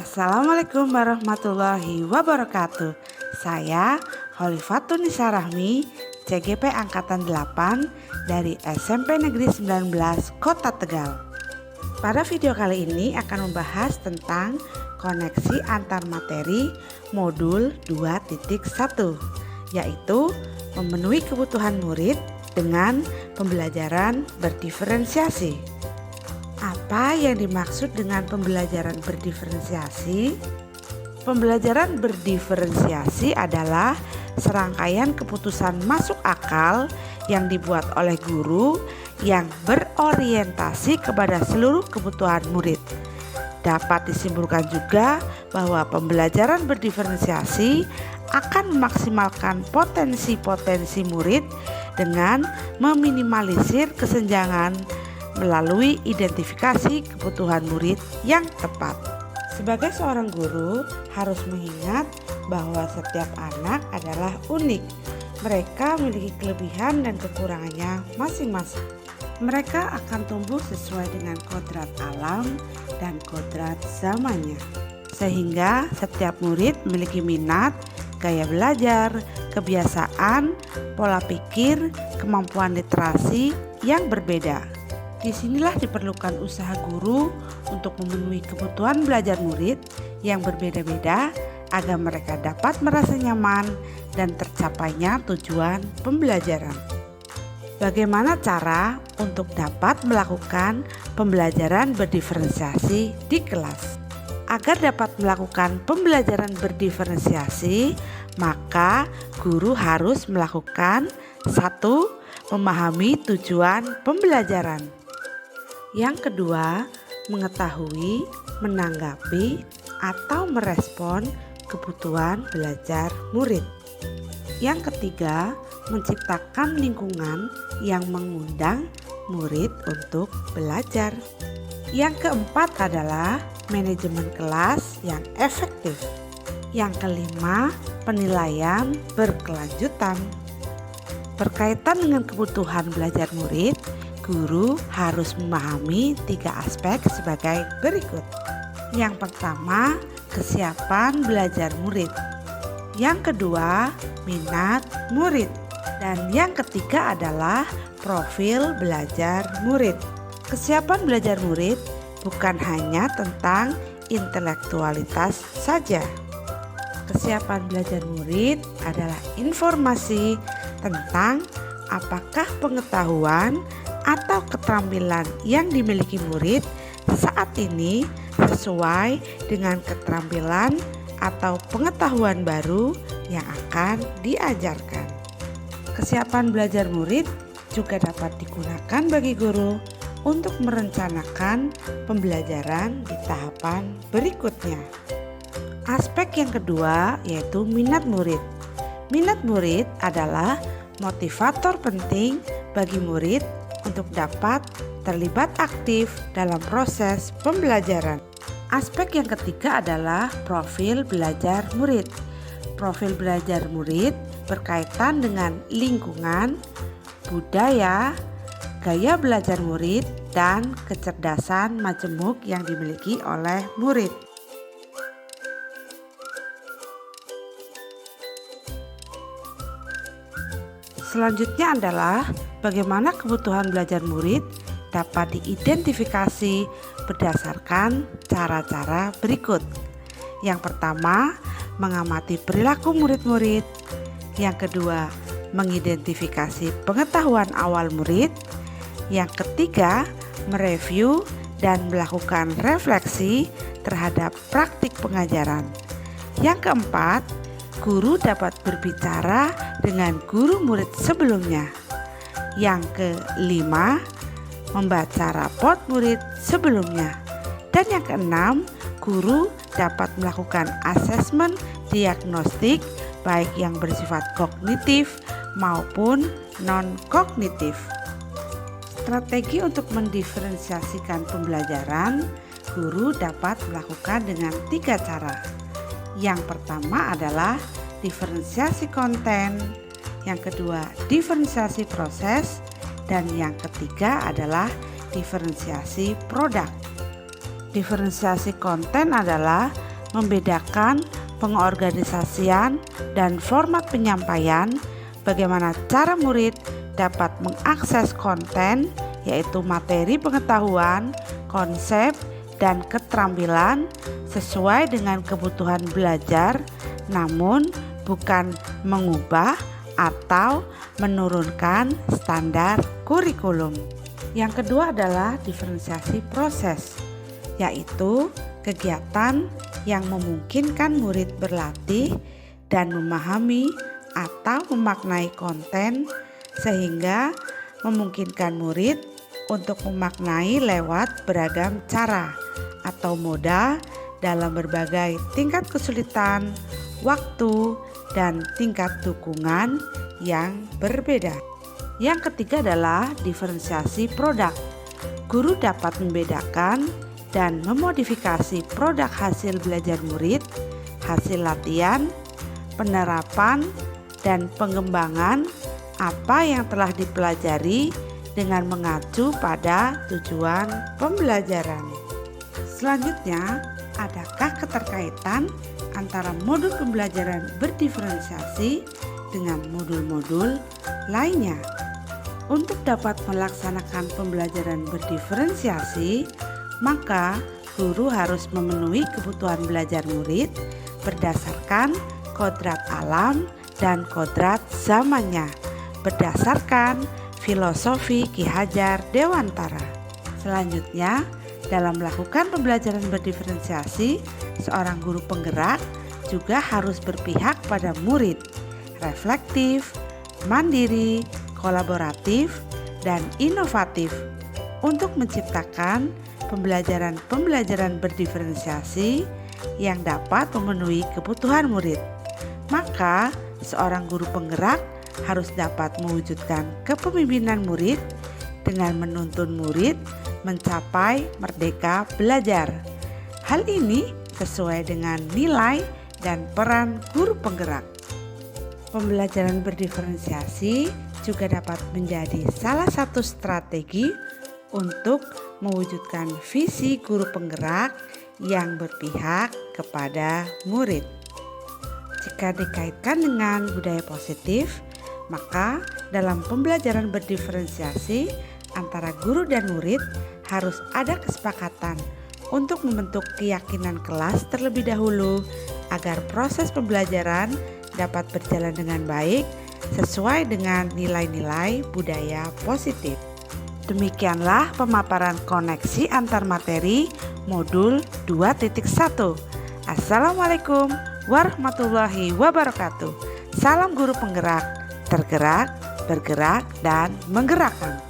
Assalamualaikum warahmatullahi wabarakatuh. Saya Khalifatun Nisa Rahmi, CGP Angkatan 8 dari SMP Negeri 19 Kota Tegal. Pada video kali ini akan membahas tentang koneksi antar materi modul 2.1, yaitu memenuhi kebutuhan murid dengan pembelajaran berdiferensiasi. Apa yang dimaksud dengan pembelajaran berdiferensiasi? Pembelajaran berdiferensiasi adalah serangkaian keputusan masuk akal yang dibuat oleh guru yang berorientasi kepada seluruh kebutuhan murid. Dapat disimpulkan juga bahwa pembelajaran berdiferensiasi akan memaksimalkan potensi-potensi murid dengan meminimalisir kesenjangan melalui identifikasi kebutuhan murid yang tepat. Sebagai seorang guru harus mengingat bahwa setiap anak adalah unik. Mereka memiliki kelebihan dan kekurangannya masing-masing. Mereka akan tumbuh sesuai dengan kodrat alam dan kodrat zamannya. Sehingga setiap murid memiliki minat, gaya belajar, kebiasaan, pola pikir, kemampuan literasi yang berbeda. Disinilah diperlukan usaha guru untuk memenuhi kebutuhan belajar murid yang berbeda-beda agar mereka dapat merasa nyaman dan tercapainya tujuan pembelajaran. Bagaimana cara untuk dapat melakukan pembelajaran berdiferensiasi di kelas? Agar dapat melakukan pembelajaran berdiferensiasi, maka guru harus melakukan 1. Memahami tujuan pembelajaran. Yang kedua, mengetahui, menanggapi, atau merespon kebutuhan belajar murid. Yang ketiga, menciptakan lingkungan yang mengundang murid untuk belajar. Yang keempat adalah manajemen kelas yang efektif. Yang kelima, penilaian berkelanjutan. Berkaitan dengan kebutuhan belajar murid, guru harus memahami 3 aspek sebagai berikut. Yang pertama, kesiapan belajar murid. Yang kedua, minat murid. Dan yang ketiga adalah profil belajar murid. Kesiapan belajar murid bukan hanya tentang intelektualitas saja. Kesiapan belajar murid adalah informasi tentang apakah pengetahuan atau keterampilan yang dimiliki murid saat ini sesuai dengan keterampilan atau pengetahuan baru yang akan diajarkan. Kesiapan belajar murid juga dapat digunakan bagi guru untuk merencanakan pembelajaran di tahapan berikutnya. Aspek yang kedua yaitu minat murid. Minat murid adalah motivator penting bagi murid untuk dapat terlibat aktif dalam proses pembelajaran. Aspek yang ketiga adalah profil belajar murid. Profil belajar murid berkaitan dengan lingkungan, budaya, gaya belajar murid, dan kecerdasan majemuk yang dimiliki oleh murid. Selanjutnya adalah bagaimana kebutuhan belajar murid dapat diidentifikasi berdasarkan cara-cara berikut. Yang pertama, mengamati perilaku murid-murid. Yang kedua, mengidentifikasi pengetahuan awal murid. Yang ketiga, mereview dan melakukan refleksi terhadap praktik pengajaran. Yang keempat, guru dapat berbicara dengan guru murid sebelumnya. Yang kelima, membaca raport murid sebelumnya. Dan yang keenam, guru dapat melakukan asesmen diagnostik baik yang bersifat kognitif maupun non-kognitif. Strategi untuk mendiferensiasikan pembelajaran, guru dapat melakukan dengan 3 cara. Yang pertama adalah diferensiasi konten, yang kedua diferensiasi proses, dan yang ketiga adalah diferensiasi produk. Diferensiasi konten adalah membedakan pengorganisasian dan format penyampaian, bagaimana cara murid dapat mengakses konten, yaitu materi pengetahuan, konsep, dan keterampilan sesuai dengan kebutuhan belajar, namun bukan mengubah atau menurunkan standar kurikulum. Yang kedua adalah diferensiasi proses, yaitu kegiatan yang memungkinkan murid berlatih dan memahami atau memaknai konten sehingga memungkinkan murid untuk memaknai lewat beragam cara atau moda dalam berbagai tingkat kesulitan, waktu, dan tingkat dukungan yang berbeda. Yang ketiga adalah diferensiasi produk. Guru dapat membedakan dan memodifikasi produk hasil belajar murid, hasil latihan, penerapan, dan pengembangan apa yang telah dipelajari dengan mengacu pada tujuan pembelajaran. Selanjutnya, adakah keterkaitan antara modul pembelajaran berdiferensiasi dengan modul-modul lainnya? Untuk dapat melaksanakan pembelajaran berdiferensiasi, maka guru harus memenuhi kebutuhan belajar murid berdasarkan kodrat alam dan kodrat zamannya, berdasarkan filosofi Ki Hajar Dewantara. Selanjutnya, dalam melakukan pembelajaran berdiferensiasi, seorang guru penggerak juga harus berpihak pada murid, reflektif, mandiri, kolaboratif, dan inovatif untuk menciptakan pembelajaran berdiferensiasi yang dapat memenuhi kebutuhan murid. Maka, seorang guru penggerak harus dapat mewujudkan kepemimpinan murid dengan menuntun murid mencapai merdeka belajar. Hal ini sesuai dengan nilai dan peran guru penggerak. Pembelajaran berdiferensiasi juga dapat menjadi salah satu strategi untuk mewujudkan visi guru penggerak yang berpihak kepada murid. Jika dikaitkan dengan budaya positif, maka dalam pembelajaran berdiferensiasi antara guru dan murid harus ada kesepakatan untuk membentuk keyakinan kelas terlebih dahulu agar proses pembelajaran dapat berjalan dengan baik sesuai dengan nilai-nilai budaya positif. Demikianlah pemaparan koneksi antar materi modul 2.1. Assalamualaikum warahmatullahi wabarakatuh. Salam guru penggerak, tergerak, bergerak, dan menggerakkan.